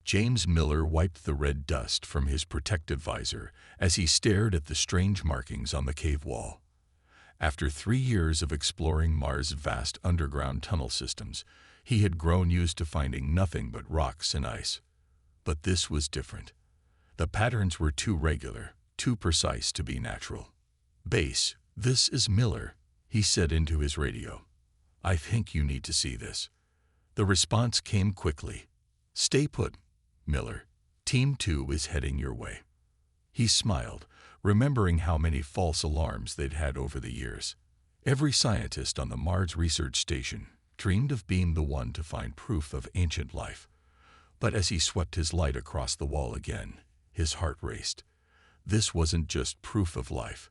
James Miller wiped the red dust from his protective visor as he stared at the strange markings on the cave wall. After 3 years of exploring Mars' vast underground tunnel systems, he had grown used to finding nothing but rocks and ice. But this was different. The patterns were too regular, too precise to be natural. "Base, this is Miller," he said into his radio. "I think you need to see this." The response came quickly. "Stay put, Miller. Team 2 is heading your way." He smiled, remembering how many false alarms they'd had over the years. Every scientist on the Mars research station dreamed of being the one to find proof of ancient life. But as he swept his light across the wall again, his heart raced. This wasn't just proof of life.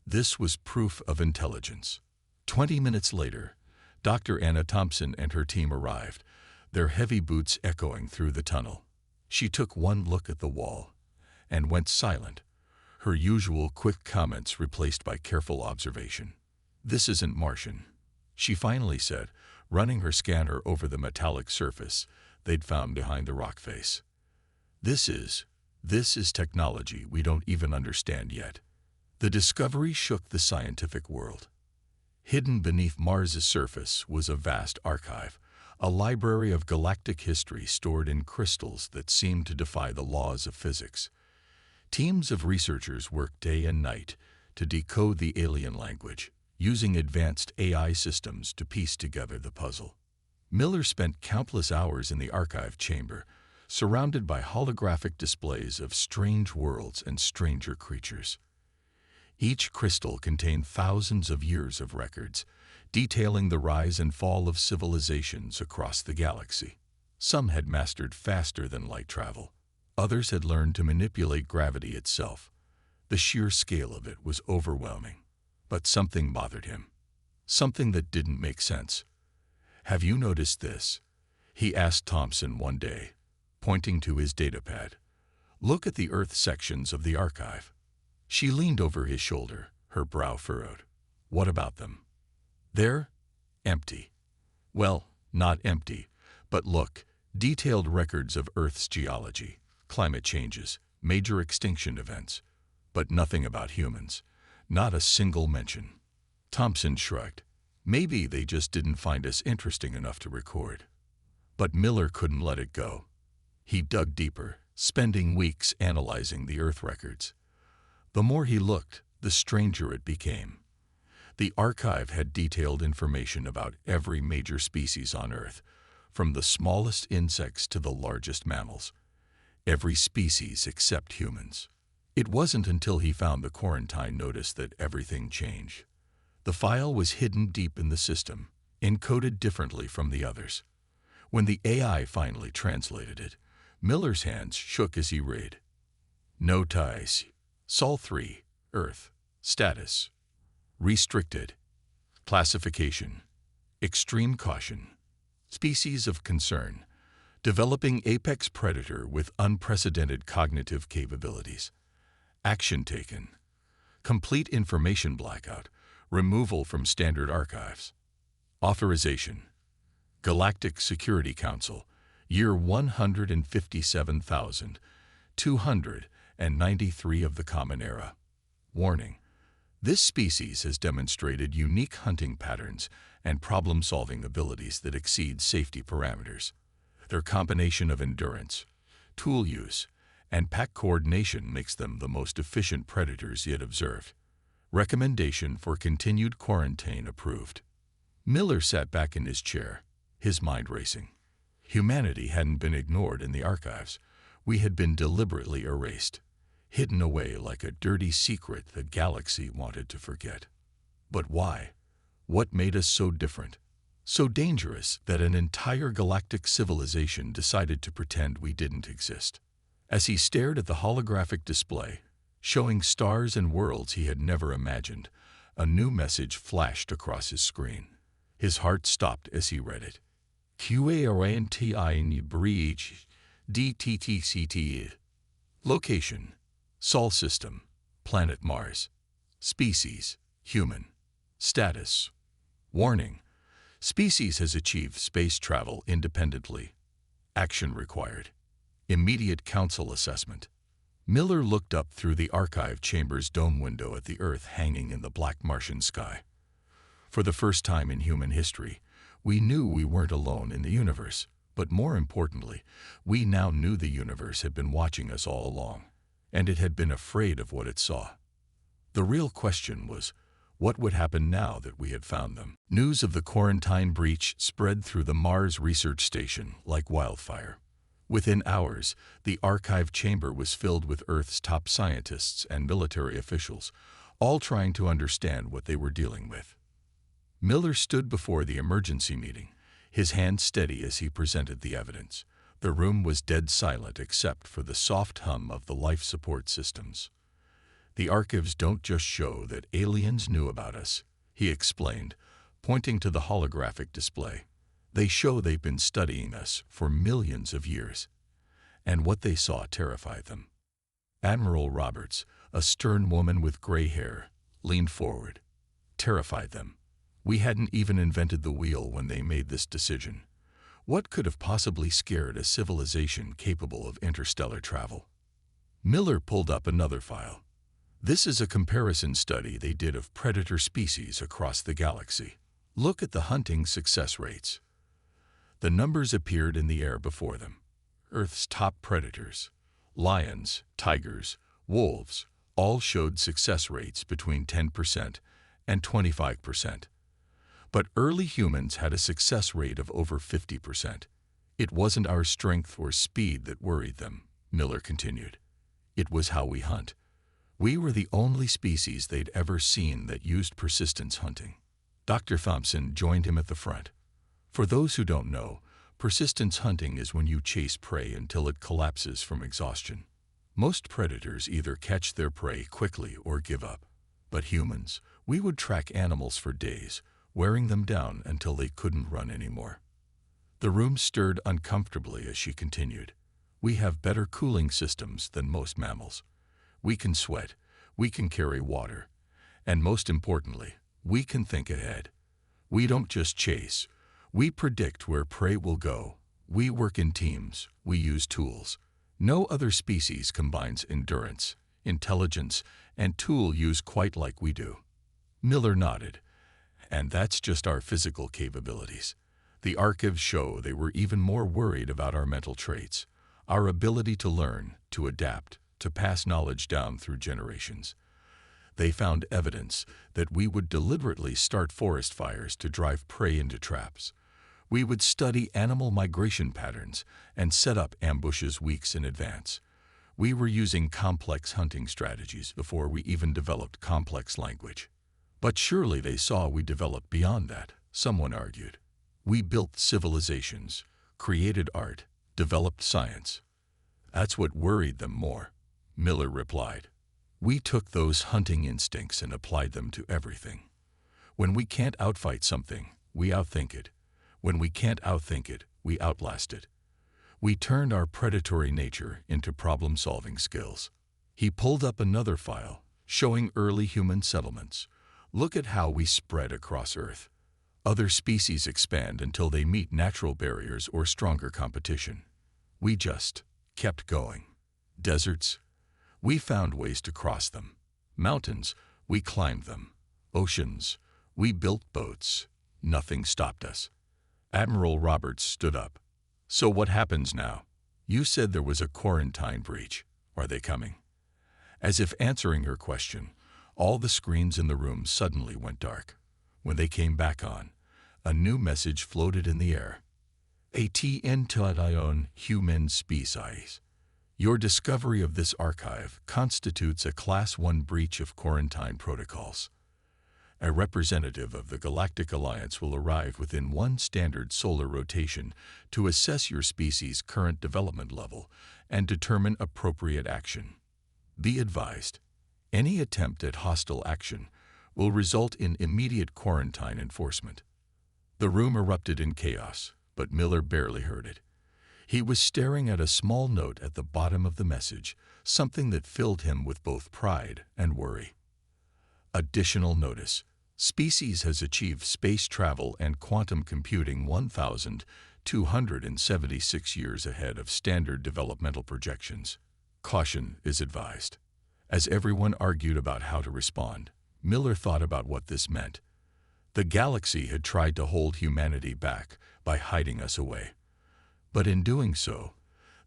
This was proof of intelligence. 20 minutes later, Dr. Anna Thompson and her team arrived, their heavy boots echoing through the tunnel. She took one look at the wall and went silent, her usual quick comments replaced by careful observation. "This isn't Martian," she finally said, running her scanner over the metallic surface they'd found behind the rock face. This is technology we don't even understand yet." The discovery shook the scientific world. Hidden beneath Mars's surface was a vast archive, a library of galactic history stored in crystals that seemed to defy the laws of physics. Teams of researchers worked day and night to decode the alien language, using advanced AI systems to piece together the puzzle. Miller spent countless hours in the archive chamber, surrounded by holographic displays of strange worlds and stranger creatures. Each crystal contained thousands of years of records, detailing the rise and fall of civilizations across the galaxy. Some had mastered faster than light travel. Others had learned to manipulate gravity itself. The sheer scale of it was overwhelming. But something bothered him. Something that didn't make sense. "Have you noticed this?" he asked Thompson one day, pointing to his datapad. "Look at the Earth sections of the archive." She leaned over his shoulder, her brow furrowed. "What about them?" "They're empty." "Well, not empty, but look, detailed records of Earth's geology, climate changes, major extinction events, but nothing about humans. Not a single mention." Thompson shrugged. "Maybe they just didn't find us interesting enough to record." But Miller couldn't let it go. He dug deeper, spending weeks analyzing the Earth records. The more he looked, the stranger it became. The archive had detailed information about every major species on Earth, from the smallest insects to the largest mammals. Every species except humans. It wasn't until he found the quarantine notice that everything changed. The file was hidden deep in the system, encoded differently from the others. When the AI finally translated it, Miller's hands shook as he read. "No ties. Sol 3, Earth. Status. Restricted. Classification. Extreme caution. Species of concern. Developing apex predator with unprecedented cognitive capabilities. Action taken. Complete information blackout. Removal from standard archives. Authorization. Galactic Security Council. Year 157,293 of the Common Era. Warning. This species has demonstrated unique hunting patterns and problem-solving abilities that exceed safety parameters. Their combination of endurance, tool use, and pack coordination makes them the most efficient predators yet observed. Recommendation for continued quarantine approved." Miller sat back in his chair, his mind racing. Humanity hadn't been ignored in the archives. We had been deliberately erased, hidden away like a dirty secret the galaxy wanted to forget. But why? What made us so different? So dangerous that an entire galactic civilization decided to pretend we didn't exist. As he stared at the holographic display, showing stars and worlds he had never imagined, a new message flashed across his screen. His heart stopped as he read it. QARNTI breach DTTCT. Location: Sol System, Planet Mars. Species: Human. Status: Warning: Species has achieved space travel independently. Action required. Immediate council assessment. Miller looked up through the archive chamber's dome window at the Earth hanging in the black Martian sky. For the first time in human history, we knew we weren't alone in the universe, but more importantly, we now knew the universe had been watching us all along, and it had been afraid of what it saw. The real question was, what would happen now that we had found them? News of the quarantine breach spread through the Mars research station like wildfire. Within hours, the archive chamber was filled with Earth's top scientists and military officials, all trying to understand what they were dealing with. Miller stood before the emergency meeting, his hand steady as he presented the evidence. The room was dead silent except for the soft hum of the life support systems. The archives don't just show that aliens knew about us, he explained, pointing to the holographic display. They show they've been studying us for millions of years. And what they saw terrified them. Admiral Roberts, a stern woman with gray hair, leaned forward. Terrified them. We hadn't even invented the wheel when they made this decision. What could have possibly scared a civilization capable of interstellar travel? Miller pulled up another file. This is a comparison study they did of predator species across the galaxy. Look at the hunting success rates. The numbers appeared in the air before them. Earth's top predators, lions, tigers, wolves, all showed success rates between 10% and 25%. But early humans had a success rate of over 50%. It wasn't our strength or speed that worried them, Miller continued. It was how we hunt. We were the only species they'd ever seen that used persistence hunting. Dr. Thompson joined him at the front. For those who don't know, persistence hunting is when you chase prey until it collapses from exhaustion. Most predators either catch their prey quickly or give up. But humans, we would track animals for days, wearing them down until they couldn't run anymore. The room stirred uncomfortably as she continued. We have better cooling systems than most mammals. We can sweat, we can carry water, and most importantly, we can think ahead. We don't just chase. We predict where prey will go. We work in teams. We use tools. No other species combines endurance, intelligence, and tool use quite like we do. Miller nodded. And that's just our physical capabilities. The archives show they were even more worried about our mental traits, our ability to learn, to adapt, to pass knowledge down through generations. They found evidence that we would deliberately start forest fires to drive prey into traps. We would study animal migration patterns and set up ambushes weeks in advance. We were using complex hunting strategies before we even developed complex language. But surely they saw we developed beyond that, someone argued. We built civilizations, created art, developed science. That's what worried them more, Miller replied. We took those hunting instincts and applied them to everything. When we can't outfight something, we outthink it. When we can't outthink it, we outlast it. We turned our predatory nature into problem-solving skills. He pulled up another file, showing early human settlements. Look at how we spread across Earth. Other species expand until they meet natural barriers or stronger competition. We just kept going. Deserts, we found ways to cross them. Mountains, we climbed them. Oceans, we built boats. Nothing stopped us. Admiral Roberts stood up. So what happens now? You said there was a quarantine breach. Are they coming? As if answering her question, all the screens in the room suddenly went dark. When they came back on, a new message floated in the air. Atn human species. Your discovery of this archive constitutes a Class 1 breach of quarantine protocols. A representative of the Galactic Alliance will arrive within one standard solar rotation to assess your species' current development level and determine appropriate action. Be advised, any attempt at hostile action will result in immediate quarantine enforcement. The room erupted in chaos, but Miller barely heard it. He was staring at a small note at the bottom of the message, something that filled him with both pride and worry. Additional notice. Species has achieved space travel and quantum computing 1,000 276 years ahead of standard developmental projections. Caution is advised. As everyone argued about how to respond, Miller thought about what this meant. The galaxy had tried to hold humanity back by hiding us away. But in doing so,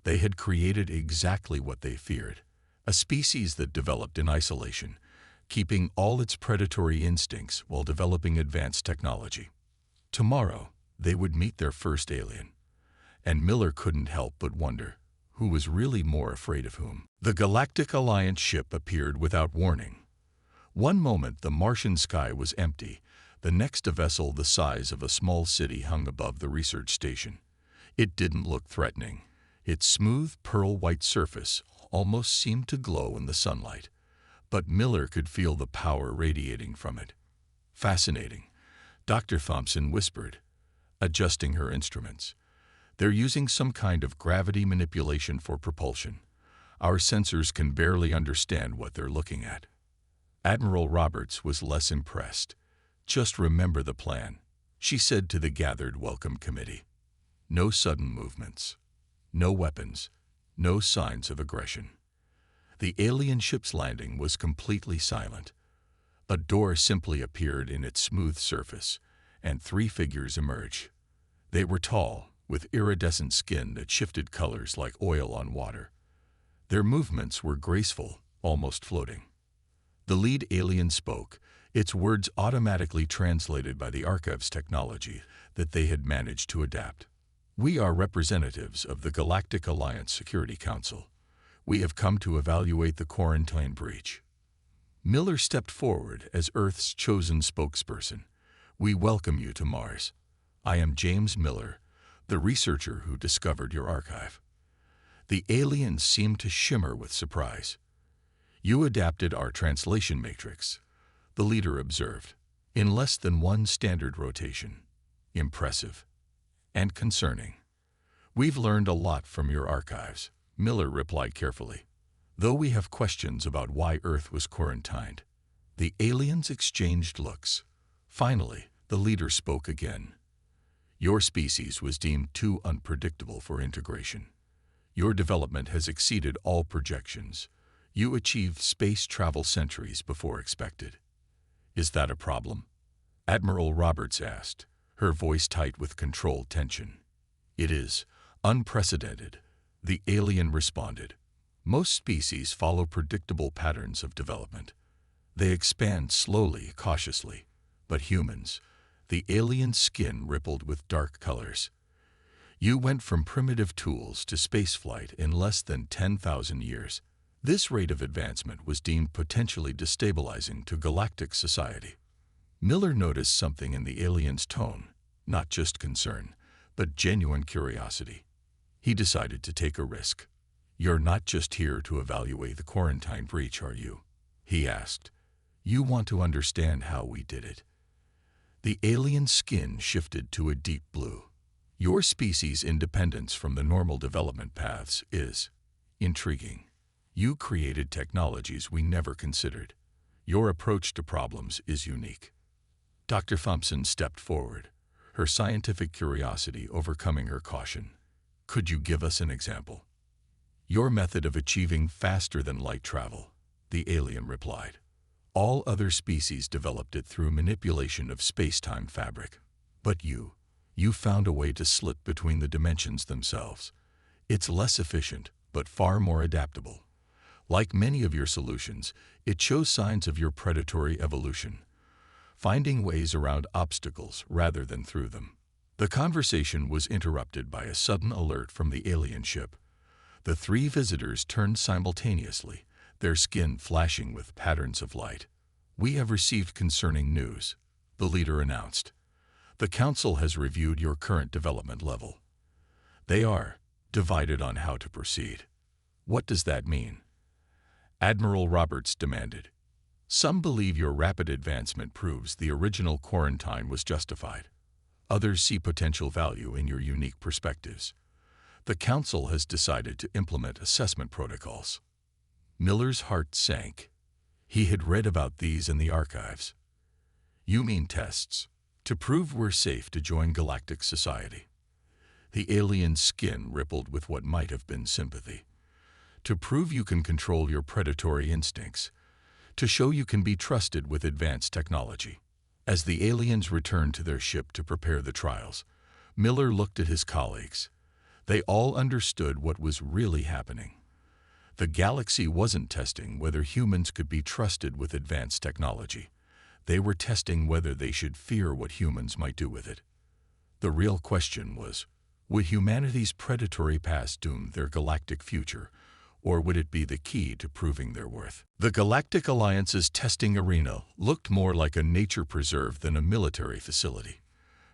they had created exactly what they feared, a species that developed in isolation, keeping all its predatory instincts while developing advanced technology. Tomorrow, they would meet their first alien. And Miller couldn't help but wonder who was really more afraid of whom. The Galactic Alliance ship appeared without warning. One moment the Martian sky was empty, the next a vessel the size of a small city hung above the research station. It didn't look threatening. Its smooth, pearl-white surface almost seemed to glow in the sunlight. But Miller could feel the power radiating from it. Fascinating, Dr. Thompson whispered, adjusting her instruments. They're using some kind of gravity manipulation for propulsion. Our sensors can barely understand what they're looking at. Admiral Roberts was less impressed. Just remember the plan, she said to the gathered welcome committee. No sudden movements. No weapons. No signs of aggression. The alien ship's landing was completely silent. A door simply appeared in its smooth surface, and 3 figures emerged. They were tall, with iridescent skin that shifted colors like oil on water. Their movements were graceful, almost floating. The lead alien spoke, its words automatically translated by the archives technology that they had managed to adapt. We are representatives of the Galactic Alliance Security Council. We have come to evaluate the quarantine breach. Miller stepped forward as Earth's chosen spokesperson. We welcome you to Mars. I am James Miller, the researcher who discovered your archive. The aliens seemed to shimmer with surprise. You adapted our translation matrix, the leader observed, in less than 1 standard rotation. Impressive. And concerning. We've learned a lot from your archives, Miller replied carefully. Though we have questions about why Earth was quarantined. The aliens exchanged looks. Finally, the leader spoke again. Your species was deemed too unpredictable for integration. Your development has exceeded all projections. You achieved space travel centuries before expected. Is that a problem? Admiral Roberts asked, her voice tight with controlled tension. It is unprecedented, the alien responded. Most species follow predictable patterns of development. They expand slowly, cautiously. But humans, the alien's skin rippled with dark colors. You went from primitive tools to spaceflight in less than 10,000 years. This rate of advancement was deemed potentially destabilizing to galactic society. Miller noticed something in the alien's tone, not just concern, but genuine curiosity. He decided to take a risk. You're not just here to evaluate the quarantine breach, are you? He asked. You want to understand how we did it. The alien's skin shifted to a deep blue. Your species' independence from the normal development paths is intriguing. You created technologies we never considered. Your approach to problems is unique. Dr. Thompson stepped forward, her scientific curiosity overcoming her caution. Could you give us an example? Your method of achieving faster-than-light travel, the alien replied. All other species developed it through manipulation of space-time fabric. But you found a way to slip between the dimensions themselves. It's less efficient, but far more adaptable. Like many of your solutions, it shows signs of your predatory evolution, finding ways around obstacles rather than through them. The conversation was interrupted by a sudden alert from the alien ship. The 3 visitors turned simultaneously, their skin flashing with patterns of light. We have received concerning news, the leader announced. The Council has reviewed your current development level. They are divided on how to proceed. What does that mean? Admiral Roberts demanded. Some believe your rapid advancement proves the original quarantine was justified. Others see potential value in your unique perspectives. The Council has decided to implement assessment protocols. Miller's heart sank. He had read about these in the archives. You mean tests, to prove we're safe to join galactic society. The alien's skin rippled with what might have been sympathy. To prove you can control your predatory instincts. To show you can be trusted with advanced technology. As the aliens returned to their ship to prepare the trials, Miller looked at his colleagues. They all understood what was really happening. The galaxy wasn't testing whether humans could be trusted with advanced technology. They were testing whether they should fear what humans might do with it. The real question was, would humanity's predatory past doom their galactic future, or would it be the key to proving their worth? The Galactic Alliance's testing arena looked more like a nature preserve than a military facility.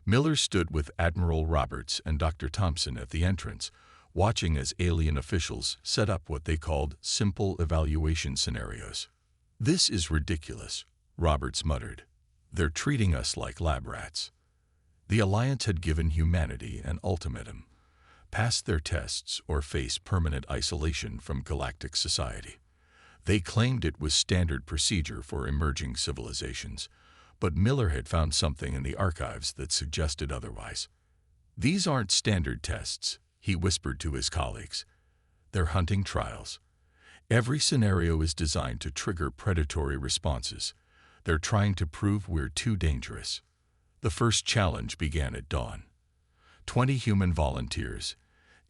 Miller stood with Admiral Roberts and Dr. Thompson at the entrance, watching as alien officials set up what they called simple evaluation scenarios. "This is ridiculous," Roberts muttered. "They're treating us like lab rats." The Alliance had given humanity an ultimatum: pass their tests or face permanent isolation from galactic society. They claimed it was standard procedure for emerging civilizations, but Miller had found something in the archives that suggested otherwise. "These aren't standard tests," he whispered to his colleagues. "They're hunting trials. Every scenario is designed to trigger predatory responses. They're trying to prove we're too dangerous." The first challenge began at dawn. 20 human volunteers,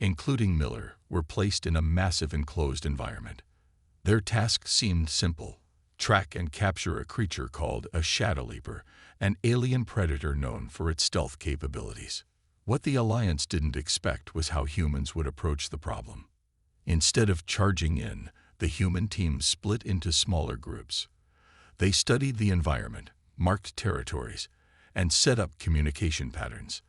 including Miller, were placed in a massive enclosed environment. Their task seemed simple: track and capture a creature called a Shadow Leaper, an alien predator known for its stealth capabilities. What the Alliance didn't expect was how humans would approach the problem. Instead of charging in, the human team split into smaller groups. They studied the environment, marked territories, and set up communication patterns.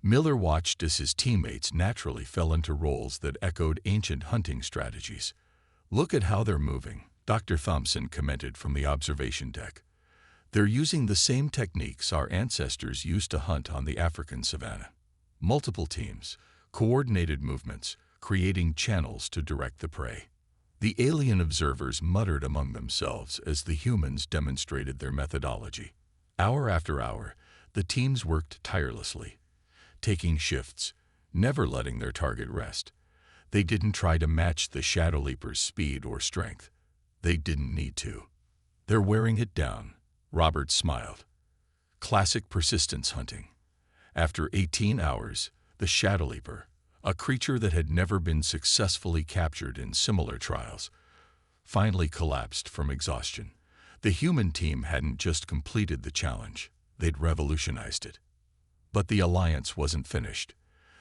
Miller watched as his teammates naturally fell into roles that echoed ancient hunting strategies. "Look at how they're moving," Dr. Thompson commented from the observation deck. "They're using the same techniques our ancestors used to hunt on the African savanna. Multiple teams, coordinated movements, creating channels to direct the prey." The alien observers muttered among themselves as the humans demonstrated their methodology. Hour after hour, the teams worked tirelessly, taking shifts, never letting their target rest. They didn't try to match the Shadow Leaper's speed or strength. They didn't need to. "They're wearing it down," Roberts smiled. Classic persistence hunting. After 18 hours, the Shadow Leaper, a creature that had never been successfully captured in similar trials, finally collapsed from exhaustion. The human team hadn't just completed the challenge, they'd revolutionized it. But the Alliance wasn't finished.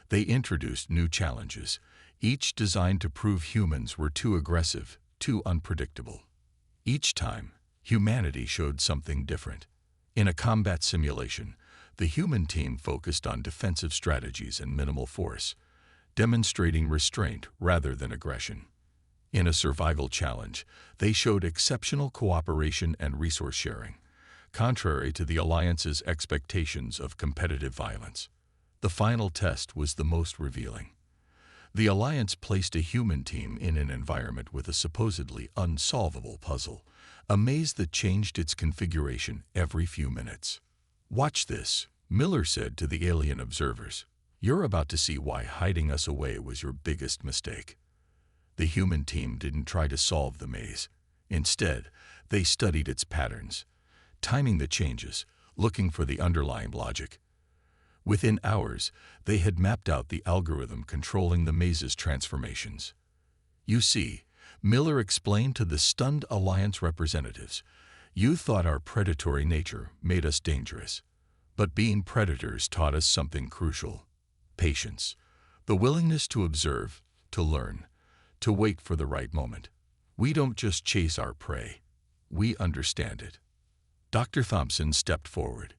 They introduced new challenges, each designed to prove humans were too aggressive, too unpredictable. Each time, humanity showed something different. In a combat simulation, the human team focused on defensive strategies and minimal force, demonstrating restraint rather than aggression. In a survival challenge, they showed exceptional cooperation and resource sharing, contrary to the Alliance's expectations of competitive violence. The final test was the most revealing. The Alliance placed a human team in an environment with a supposedly unsolvable puzzle, a maze that changed its configuration every few minutes. "Watch this," Miller said to the alien observers. "You're about to see why hiding us away was your biggest mistake." The human team didn't try to solve the maze. Instead, they studied its patterns, timing the changes, looking for the underlying logic. Within hours, they had mapped out the algorithm controlling the maze's transformations. "You see," Miller explained to the stunned Alliance representatives, "you thought our predatory nature made us dangerous. But being predators taught us something crucial: patience, the willingness to observe, to learn, to wait for the right moment. We don't just chase our prey, we understand it." Dr. Thompson stepped forward.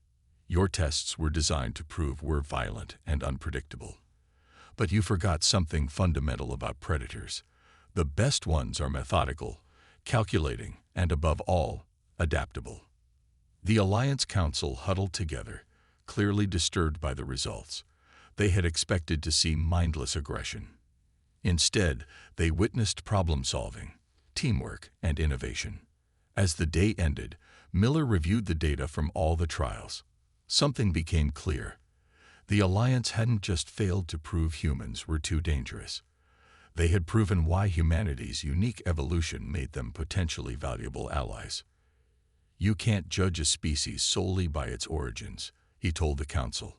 "Your tests were designed to prove we're violent and unpredictable. But you forgot something fundamental about predators. The best ones are methodical, calculating, and above all, adaptable." The Alliance Council huddled together, clearly disturbed by the results. They had expected to see mindless aggression. Instead, they witnessed problem-solving, teamwork, and innovation. As the day ended, Miller reviewed the data from all the trials. Something became clear. The Alliance hadn't just failed to prove humans were too dangerous. They had proven why humanity's unique evolution made them potentially valuable allies. "You can't judge a species solely by its origins," he told the Council.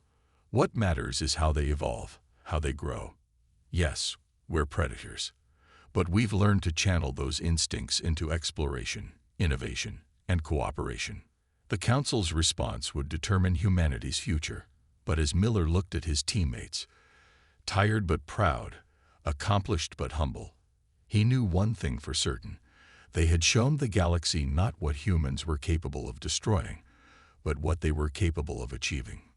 "What matters is how they evolve, how they grow. Yes, we're predators, but we've learned to channel those instincts into exploration, innovation, and cooperation." The Council's response would determine humanity's future, but as Miller looked at his teammates, tired but proud, accomplished but humble, he knew one thing for certain. They had shown the galaxy not what humans were capable of destroying, but what they were capable of achieving.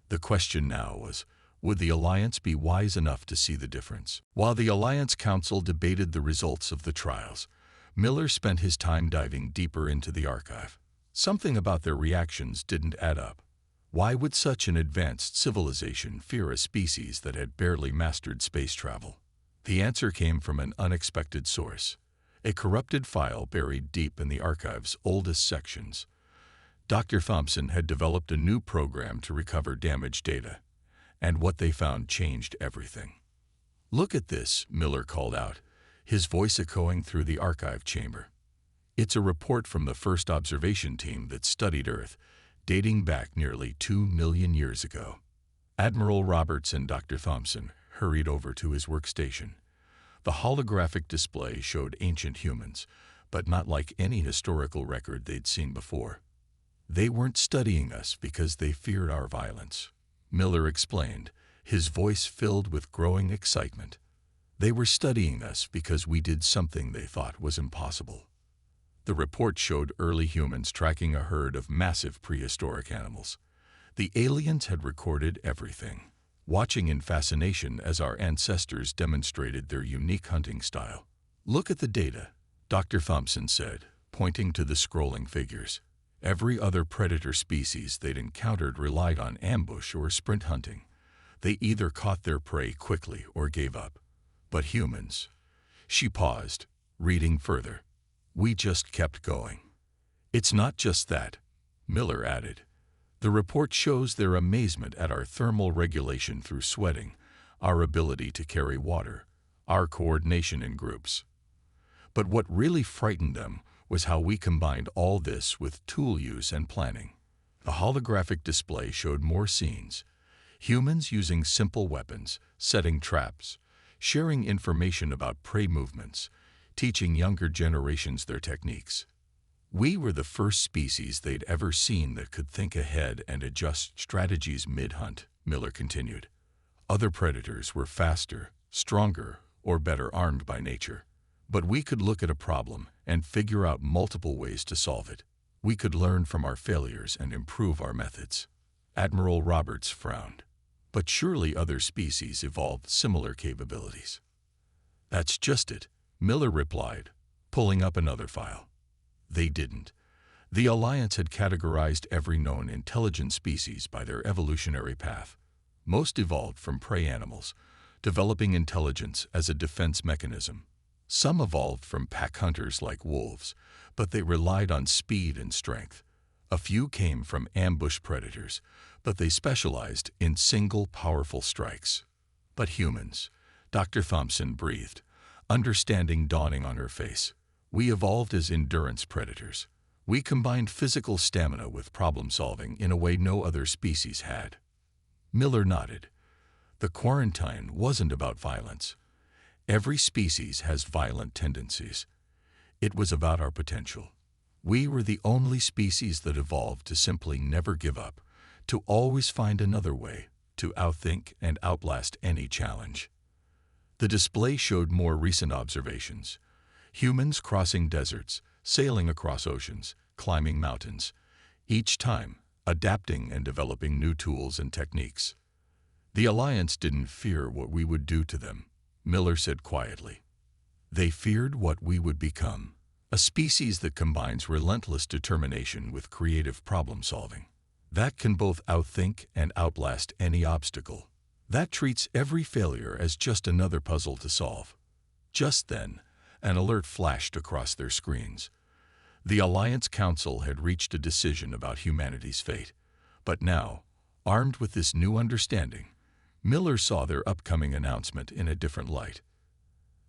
The question now was, would the Alliance be wise enough to see the difference? While the Alliance Council debated the results of the trials, Miller spent his time diving deeper into the archive. Something about their reactions didn't add up. Why would such an advanced civilization fear a species that had barely mastered space travel? The answer came from an unexpected source, a corrupted file buried deep in the archive's oldest sections. Dr. Thompson had developed a new program to recover damaged data, and what they found changed everything. "Look at this," Miller called out, his voice echoing through the archive chamber. "It's a report from the first observation team that studied Earth, dating back nearly 2 million years ago." Admiral Roberts and Dr. Thompson hurried over to his workstation. The holographic display showed ancient humans, but not like any historical record they'd seen before. "They weren't studying us because they feared our violence," Miller explained, his voice filled with growing excitement. "They were studying us because we did something they thought was impossible." The report showed early humans tracking a herd of massive prehistoric animals. The aliens had recorded everything, watching in fascination as our ancestors demonstrated their unique hunting style. "Look at the data," Dr. Thompson said, pointing to the scrolling figures. Every other predator species they'd encountered relied on ambush or sprint hunting. They either caught their prey quickly or gave up. But humans... She paused, reading further. "We just kept going." "It's not just that," Miller added. "The report shows their amazement at our thermal regulation through sweating, our ability to carry water, our coordination in groups. But what really frightened them was how we combined all this with tool use and planning." The holographic display showed more scenes. Humans using simple weapons, setting traps, sharing information about prey movements, teaching younger generations their techniques. "We were the first species they'd ever seen that could think ahead and adjust strategies mid-hunt," Miller continued. "Other predators were faster, stronger, or better armed by nature. But we could look at a problem and figure out multiple ways to solve it. We could learn from our failures and improve our methods." Admiral Roberts frowned. "But surely other species evolved similar capabilities." "That's just it," Miller replied, pulling up another file. "They didn't. The Alliance had categorized every known intelligent species by their evolutionary path. Most evolved from prey animals, developing intelligence as a defense mechanism. Some evolved from pack hunters like wolves, but they relied on speed and strength. A few came from ambush predators, but they specialized in single powerful strikes. But humans," Dr. Thompson breathed, understanding dawning on her face. "We evolved as endurance predators. We combined physical stamina with problem-solving in a way no other species had." Miller nodded. The quarantine wasn't about violence. Every species has violent tendencies. It was about our potential. We were the only species that evolved to simply never give up, to always find another way, to outthink and outlast any challenge. The display showed more recent observations. Humans crossing deserts, sailing across oceans, climbing mountains, each time adapting and developing new tools and techniques. "The Alliance didn't fear what we would do to them," Miller said quietly. "They feared what we would become, a species that combines relentless determination with creative problem-solving. That can both outthink and outlast any obstacle. That treats every failure as just another puzzle to solve." Just then, an alert flashed across their screens. The Alliance Council had reached a decision about humanity's fate, but now, Armed with this new understanding, Miller saw their upcoming announcement in a different light.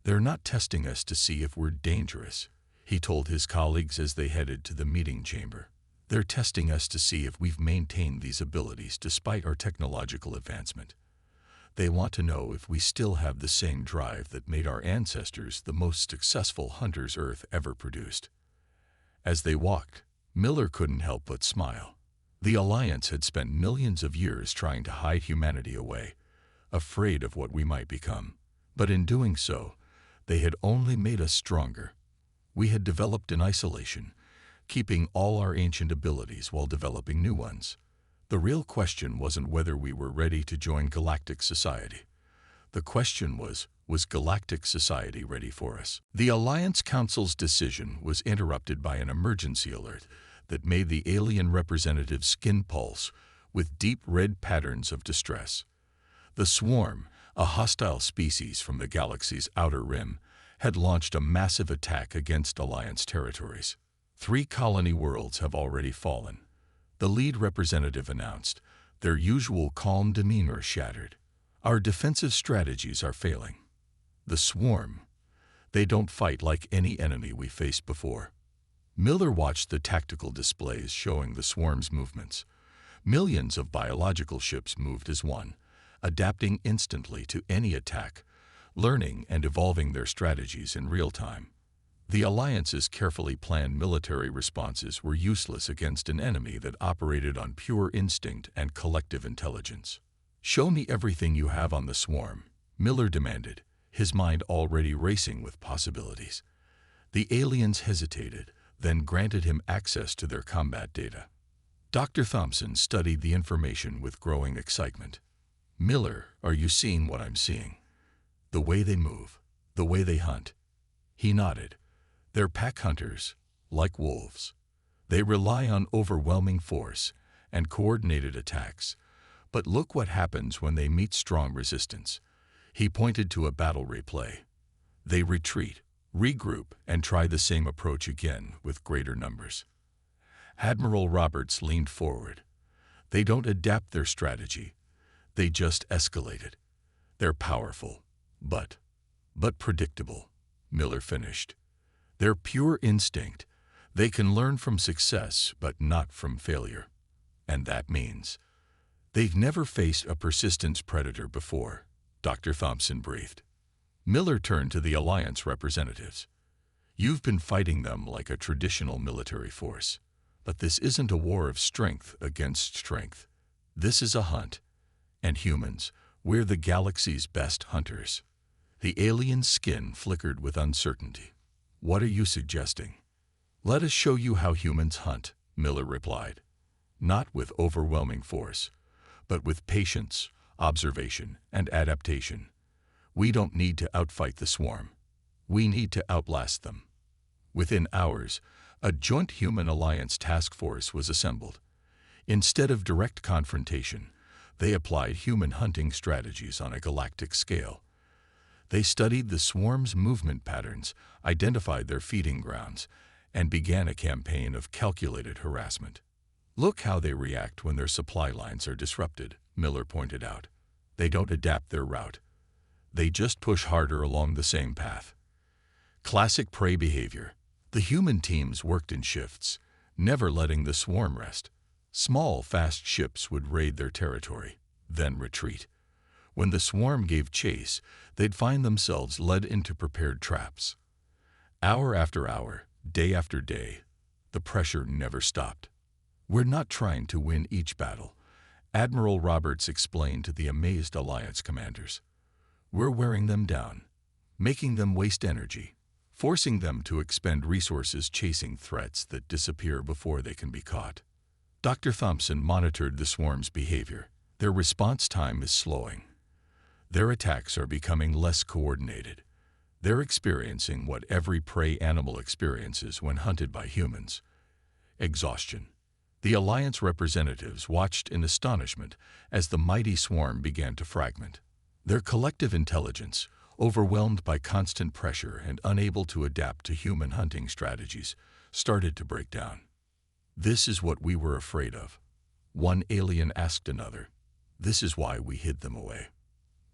"They're not testing us to see if we're dangerous," he told his colleagues as they headed to the meeting chamber. "They're testing us to see if we've maintained these abilities despite our technological advancement. They want to know if we still have the same drive that made our ancestors the most successful hunters Earth ever produced." As they walked, Miller couldn't help but smile. The Alliance had spent millions of years trying to hide humanity away, afraid of what we might become. But in doing so, they had only made us stronger. We had developed in isolation, keeping all our ancient abilities while developing new ones. The real question wasn't whether we were ready to join Galactic Society. The question was Galactic Society ready for us? The Alliance Council's decision was interrupted by an emergency alert that made the alien representative's skin pulse with deep red patterns of distress. The Swarm, a hostile species from the galaxy's outer rim, had launched a massive attack against Alliance territories. 3 colony worlds have already fallen, the lead representative announced, their usual calm demeanor shattered. "Our defensive strategies are failing. The Swarm, they don't fight like any enemy we faced before." Miller watched the tactical displays showing the Swarm's movements. Millions of biological ships moved as one, adapting instantly to any attack, learning and evolving their strategies in real time. The Alliance's carefully planned military responses were useless against an enemy that operated on pure instinct and collective intelligence. "Show me everything you have on the Swarm," Miller demanded, his mind already racing with possibilities. The aliens hesitated, then granted him access to their combat data. Dr. Thompson studied the information with growing excitement. "Miller, are you seeing what I'm seeing? The way they move, the way they hunt." He nodded. "They're pack hunters, like wolves. They rely on overwhelming force and coordinated attacks. But look what happens when they meet strong resistance." He pointed to a battle replay. "They retreat, regroup, and try the same approach again with greater numbers." Admiral Roberts leaned forward. "They don't adapt their strategy. They just escalate it. They're powerful, but predictable," Miller finished. "They're pure instinct. They can learn from success, but not from failure. And that means they've never faced a persistence predator before," Dr. Thompson breathed. Miller turned to the Alliance representatives. "You've been fighting them like a traditional military force. But this isn't a war of strength against strength. This is a hunt. And humans, we're the galaxy's best hunters." The alien's skin flickered with uncertainty. "What are you suggesting?" "Let us show you how humans hunt," Miller replied. "Not with overwhelming force, but with patience, observation, and adaptation. We don't need to outfight the Swarm. We need to outlast them." Within hours, a joint Human Alliance task force was assembled. Instead of direct confrontation, they applied human hunting strategies on a galactic scale. They studied the Swarm's movement patterns, identified their feeding grounds, and began a campaign of calculated harassment. "Look how they react when their supply lines are disrupted," Miller pointed out. "They don't adapt their route. They just push harder along the same path." Classic prey behavior. The human teams worked in shifts, never letting the Swarm rest. Small, fast ships would raid their territory, then retreat. When the Swarm gave chase, they'd find themselves led into prepared traps. Hour after hour, day after day, the pressure never stopped. "We're not trying to win each battle," Admiral Roberts explained to the amazed Alliance commanders. "We're wearing them down, making them waste energy, forcing them to expend resources chasing threats that disappear before they can be caught." Dr. Thompson monitored the Swarm's behavior. Their response time is slowing. Their attacks are becoming less coordinated. They're experiencing what every prey animal experiences when hunted by humans: exhaustion. The Alliance representatives watched in astonishment as the mighty Swarm began to fragment. Their collective intelligence, overwhelmed by constant pressure and unable to adapt to human hunting strategies, started to break down. "This is what we were afraid of," One alien asked another. This is why we hid them away.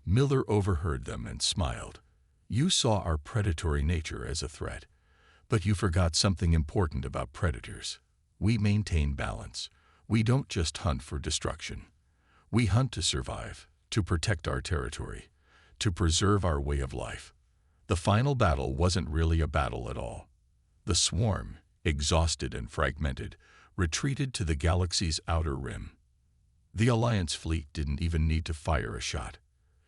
Miller overheard them and smiled. You saw our predatory nature as a threat, but you forgot something important about predators. We maintain balance. We don't just hunt for destruction. We hunt to survive, to protect our territory, to preserve our way of life. The final battle wasn't really a battle at all. The swarm, exhausted and fragmented, retreated to the galaxy's outer rim. The Alliance fleet didn't even need to fire a shot.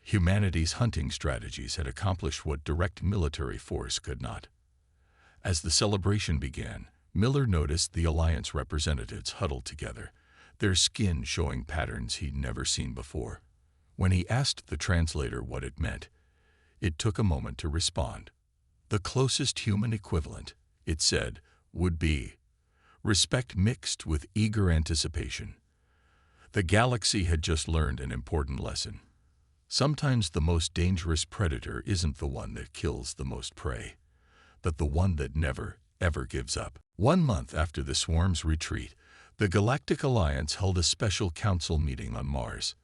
Humanity's hunting strategies had accomplished what direct military force could not. As the celebration began, Miller noticed the Alliance representatives huddled together, their skin showing patterns he'd never seen before. When he asked the translator what it meant, it took a moment to respond. The closest human equivalent, it said, would be respect mixed with eager anticipation. The galaxy had just learned an important lesson. Sometimes the most dangerous predator isn't the one that kills the most prey, but the one that never, ever gives up. 1 month after the swarm's retreat, the Galactic Alliance held a special council meeting on Mars.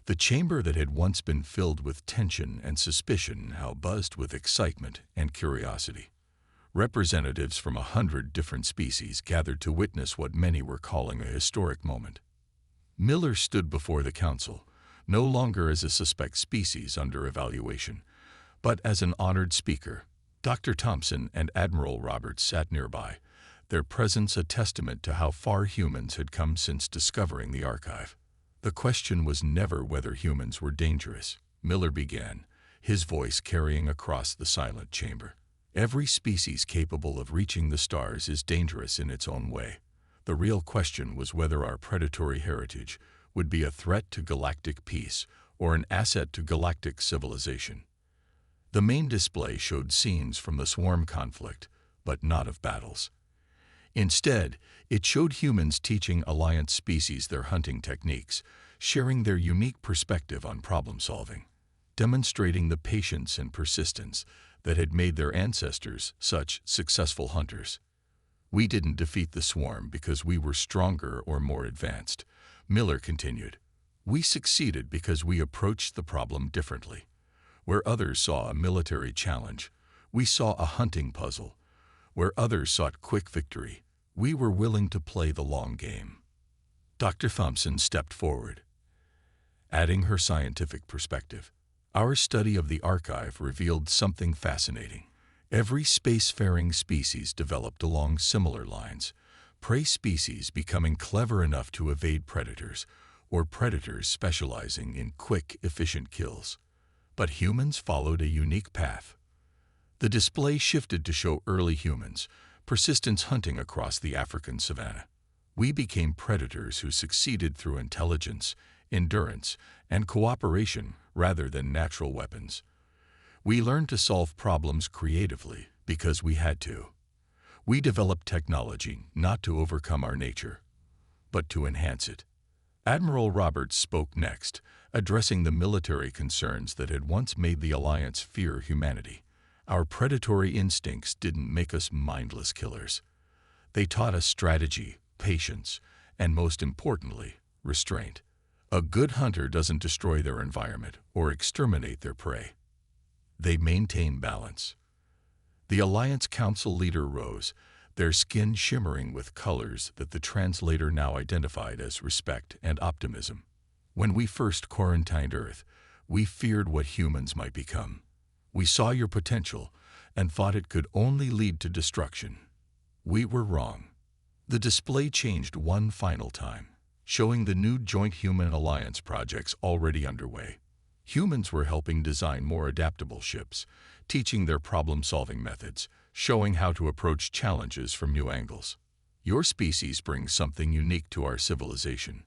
The chamber that had once been filled with tension and suspicion now buzzed with excitement and curiosity. Representatives from 100 different species gathered to witness what many were calling a historic moment. Miller stood before the council, no longer as a suspect species under evaluation, but as an honored speaker. Dr. Thompson and Admiral Roberts sat nearby, their presence a testament to how far humans had come since discovering the archive. The question was never whether humans were dangerous, Miller began, his voice carrying across the silent chamber. Every species capable of reaching the stars is dangerous in its own way. The real question was whether our predatory heritage would be a threat to galactic peace or an asset to galactic civilization. The main display showed scenes from the swarm conflict, but not of battles. Instead, it showed humans teaching Alliance species their hunting techniques, sharing their unique perspective on problem-solving, demonstrating the patience and persistence that had made their ancestors such successful hunters. We didn't defeat the swarm because we were stronger or more advanced, Miller continued. We succeeded because we approached the problem differently. Where others saw a military challenge, we saw a hunting puzzle. Where others sought quick victory, we were willing to play the long game. Dr. Thompson stepped forward, adding her scientific perspective. Our study of the archive revealed something fascinating. Every spacefaring species developed along similar lines, prey species becoming clever enough to evade predators, or predators specializing in quick, efficient kills. But humans followed a unique path. The display shifted to show early humans, persistence hunting across the African savanna. We became predators who succeeded through intelligence, endurance, and cooperation rather than natural weapons. We learned to solve problems creatively because we had to. We developed technology not to overcome our nature, but to enhance it. Admiral Roberts spoke next, addressing the military concerns that had once made the Alliance fear humanity. Our predatory instincts didn't make us mindless killers. They taught us strategy, patience, and most importantly, restraint. A good hunter doesn't destroy their environment or exterminate their prey. They maintain balance. The Alliance Council leader rose, their skin shimmering with colors that the translator now identified as respect and optimism. When we first quarantined Earth, we feared what humans might become. We saw your potential and thought it could only lead to destruction. We were wrong. The display changed one final time, showing the new Joint Human Alliance projects already underway. Humans were helping design more adaptable ships, teaching their problem-solving methods, showing how to approach challenges from new angles. Your species brings something unique to our civilization,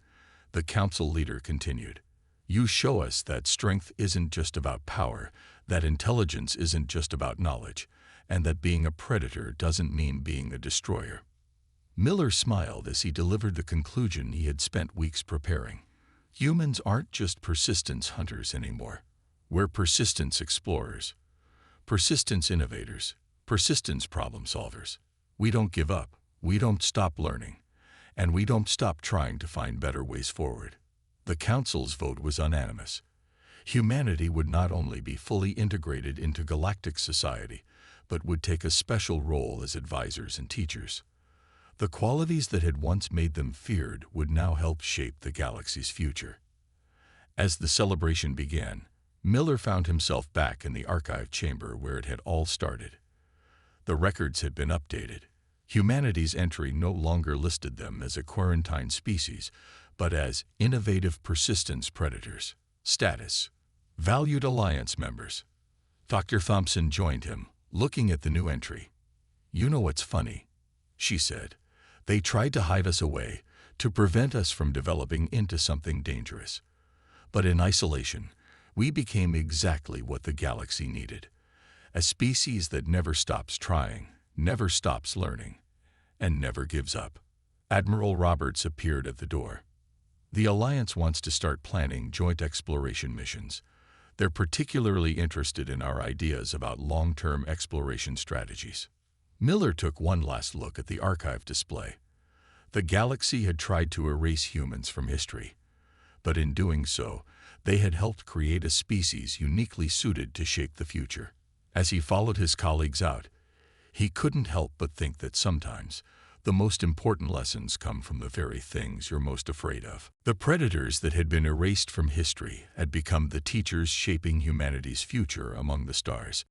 the council leader continued. You show us that strength isn't just about power, that intelligence isn't just about knowledge, and that being a predator doesn't mean being a destroyer. Miller smiled as he delivered the conclusion he had spent weeks preparing. Humans aren't just persistence hunters anymore. We're persistence explorers, persistence innovators, persistence problem solvers. We don't give up. We don't stop learning. and we don't stop trying to find better ways forward. The Council's vote was unanimous. Humanity would not only be fully integrated into galactic society, but would take a special role as advisors and teachers. The qualities that had once made them feared would now help shape the galaxy's future. As the celebration began, Miller found himself back in the archive chamber where it had all started. The records had been updated. Humanity's entry no longer listed them as a quarantine species, but as innovative persistence predators. Status: valued alliance members. Dr. Thompson joined him, looking at the new entry. "You know what's funny?" she said. "They tried to hide us away, to prevent us from developing into something dangerous. But in isolation, we became exactly what the galaxy needed. A species that never stops trying, never stops learning, and never gives up." Admiral Roberts appeared at the door. "The Alliance wants to start planning joint exploration missions. They're particularly interested in our ideas about long-term exploration strategies." Miller took one last look at the archive display. The galaxy had tried to erase humans from history, but in doing so, they had helped create a species uniquely suited to shape the future. As he followed his colleagues out, he couldn't help but think that sometimes the most important lessons come from the very things you're most afraid of. The predators that had been erased from history had become the teachers shaping humanity's future among the stars.